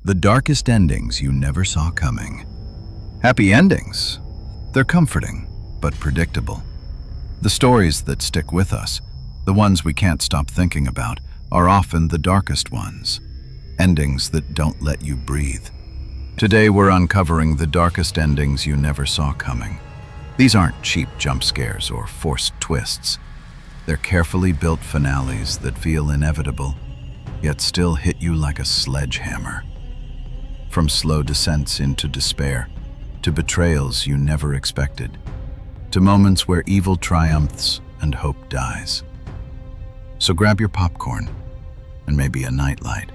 The darkest endings you never saw coming. Happy endings. They're comforting, but predictable. The stories that stick with us, the ones we can't stop thinking about, are often the darkest ones. Endings that don't let you breathe. Today we're uncovering the darkest endings you never saw coming. These aren't cheap jump scares or forced twists. They're carefully built finales that feel inevitable, yet still hit you like a sledgehammer. From slow descents into despair, to betrayals you never expected, to moments where evil triumphs and hope dies. So grab your popcorn and maybe a nightlight,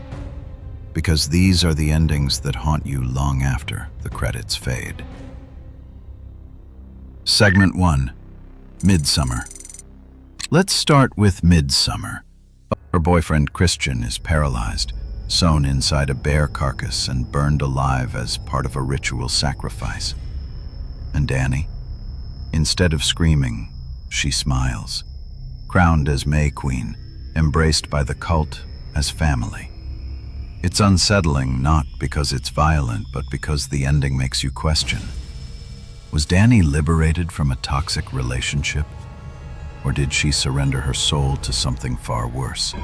because these are the endings that haunt you long after the credits fade. Segment 1. Midsommar. Let's start with Midsommar. Her boyfriend Christian is paralyzed, sewn inside a bear carcass and burned alive as part of a ritual sacrifice. And Danny? Instead of screaming, she smiles, crowned as May Queen, embraced by the cult as family. It's unsettling not because it's violent, but because the ending makes you question. Was Danny liberated from a toxic relationship? Or did she surrender her soul to something far worse?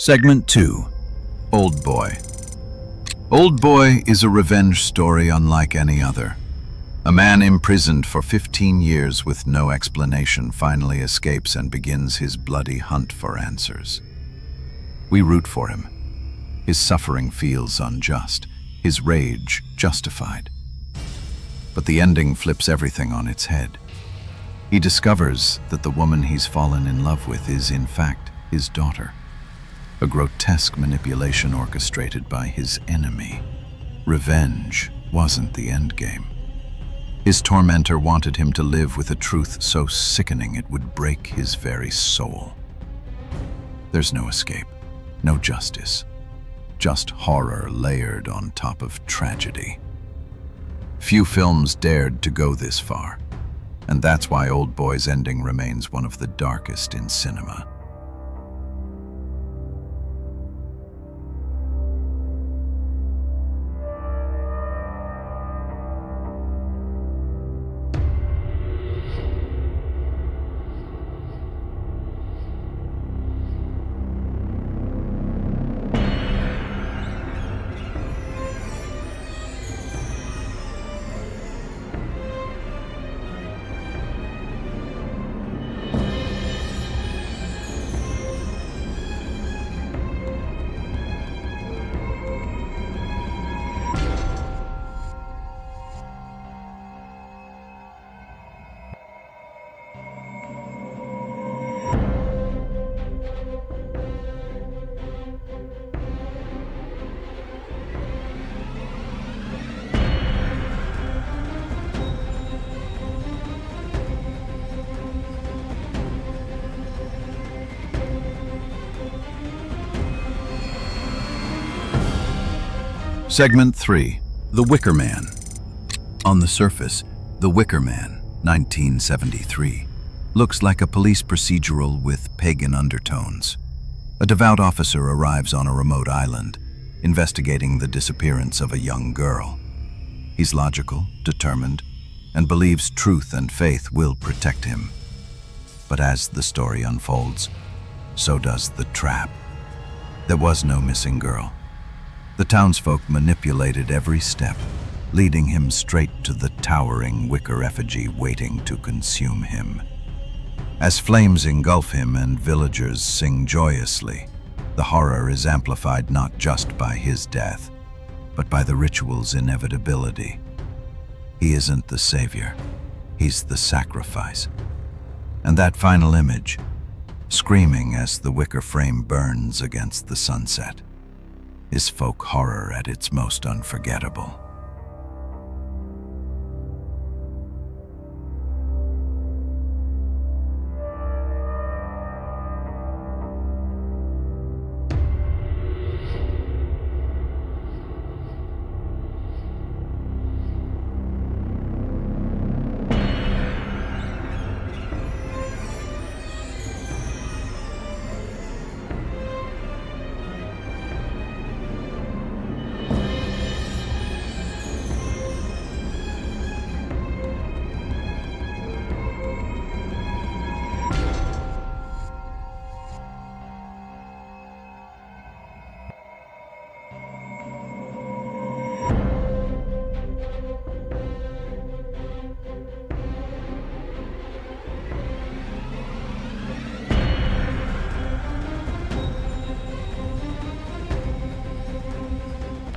Segment 2. Oldboy. Oldboy is a revenge story unlike any other. A man imprisoned for 15 years with no explanation finally escapes and begins his bloody hunt for answers. We root for him. His suffering feels unjust, his rage justified. But the ending flips everything on its head. He discovers that the woman he's fallen in love with is, in fact, his daughter. A grotesque manipulation orchestrated by his enemy. Revenge wasn't the endgame. His tormentor wanted him to live with a truth so sickening it would break his very soul. There's no escape, no justice, just horror layered on top of tragedy. Few films dared to go this far, and that's why Oldboy's ending remains one of the darkest in cinema. Segment 3. The Wicker Man. On the surface, The Wicker Man, 1973, looks like a police procedural with pagan undertones. A devout officer arrives on a remote island, investigating the disappearance of a young girl. He's logical, determined, and believes truth and faith will protect him. But as the story unfolds, so does the trap. There was no missing girl. The townsfolk manipulated every step, leading him straight to the towering wicker effigy waiting to consume him. As flames engulf him and villagers sing joyously, the horror is amplified not just by his death, but by the ritual's inevitability. He isn't the savior, he's the sacrifice. And that final image, screaming as the wicker frame burns against the sunset, is folk horror at its most unforgettable.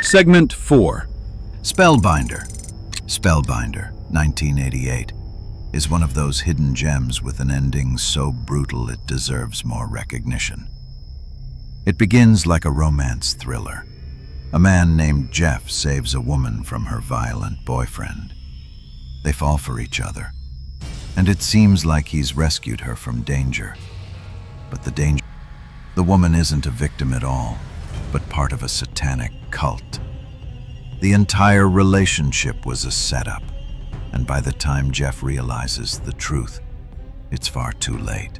Segment 4. Spellbinder. Spellbinder, 1988, is one of those hidden gems with an ending so brutal it deserves more recognition. It begins like a romance thriller. A man named Jeff saves a woman from her violent boyfriend. They fall for each other, and it seems like he's rescued her from danger. But the woman isn't a victim at all, but part of a satanic cult. The entire relationship was a setup, and by the time Jeff realizes the truth, it's far too late.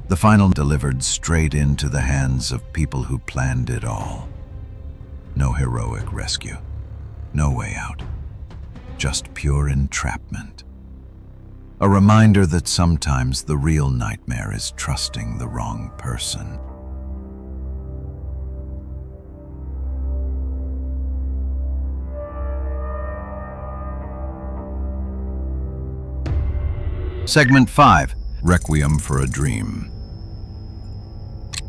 The final delivered straight into the hands of people who planned it all. No heroic rescue, no way out, just pure entrapment. A reminder that sometimes the real nightmare is trusting the wrong person. Segment 5. Requiem for a Dream.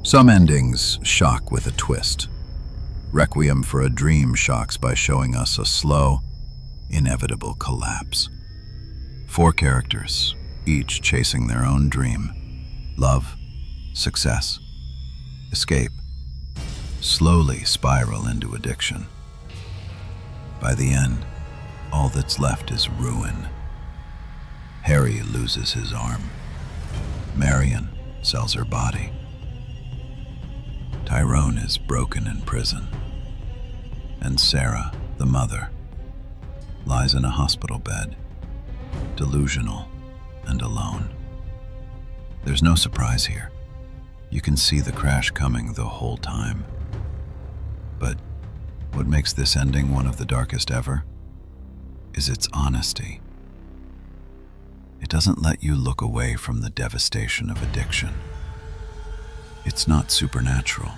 Some endings shock with a twist. Requiem for a Dream shocks by showing us a slow, inevitable collapse. 4 characters, each chasing their own dream. Love, success, escape, slowly spiral into addiction. By the end, all that's left is ruin. Harry loses his arm. Marion sells her body. Tyrone is broken in prison. And Sarah, the mother, lies in a hospital bed, delusional and alone. There's no surprise here. You can see the crash coming the whole time. But what makes this ending one of the darkest ever is its honesty. It doesn't let you look away from the devastation of addiction. It's not supernatural.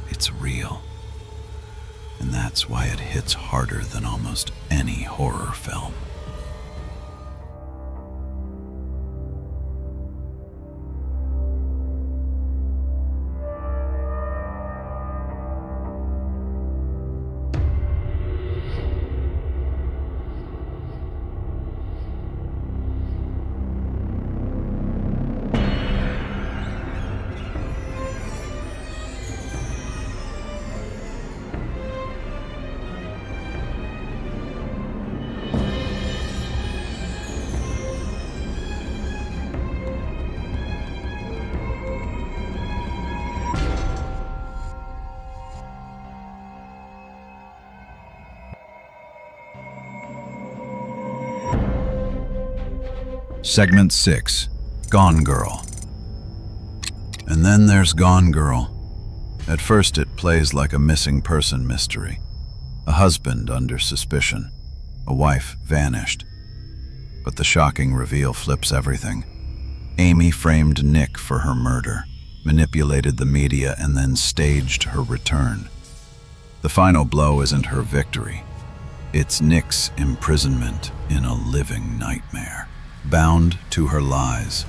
It's real. And that's why it hits harder than almost any horror film. Segment 6. Gone Girl. And then there's Gone Girl. At first it plays like a missing person mystery. A husband under suspicion. A wife vanished. But the shocking reveal flips everything. Amy framed Nick for her murder, manipulated the media, and then staged her return. The final blow isn't her victory. It's Nick's imprisonment in a living nightmare, bound to her lies,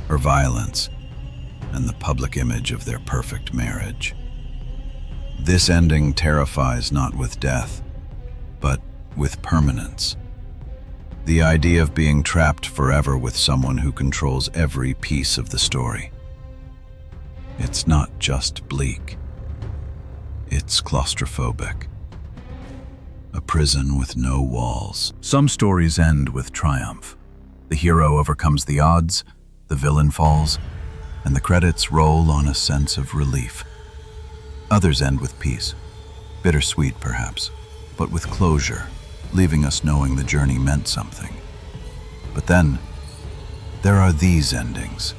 her violence, and the public image of their perfect marriage. This ending terrifies not with death, but with permanence. The idea of being trapped forever with someone who controls every piece of the story. It's not just bleak. It's claustrophobic. A prison with no walls. Some stories end with triumph. The hero overcomes the odds, the villain falls, and the credits roll on a sense of relief. Others end with peace, bittersweet perhaps, but with closure, leaving us knowing the journey meant something. But then, there are these endings,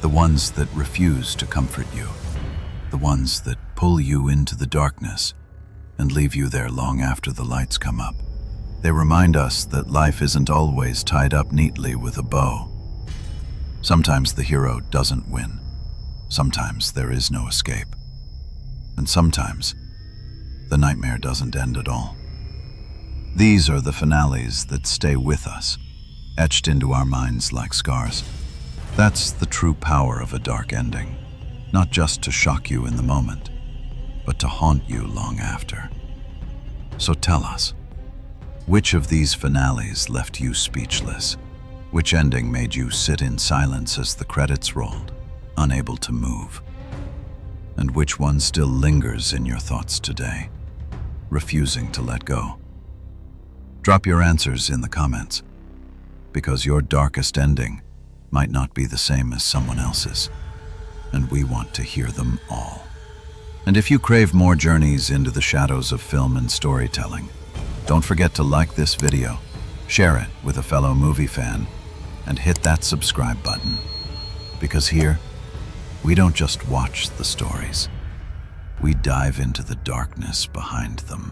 the ones that refuse to comfort you, the ones that pull you into the darkness and leave you there long after the lights come up. They remind us that life isn't always tied up neatly with a bow. Sometimes the hero doesn't win. Sometimes there is no escape. And sometimes the nightmare doesn't end at all. These are the finales that stay with us, etched into our minds like scars. That's the true power of a dark ending, not just to shock you in the moment, but to haunt you long after. So tell us, which of these finales left you speechless? Which ending made you sit in silence as the credits rolled, unable to move? And which one still lingers in your thoughts today, refusing to let go? Drop your answers in the comments, because your darkest ending might not be the same as someone else's, and we want to hear them all. And if you crave more journeys into the shadows of film and storytelling, don't forget to like this video, share it with a fellow movie fan, and hit that subscribe button. Because here, we don't just watch the stories, we dive into the darkness behind them.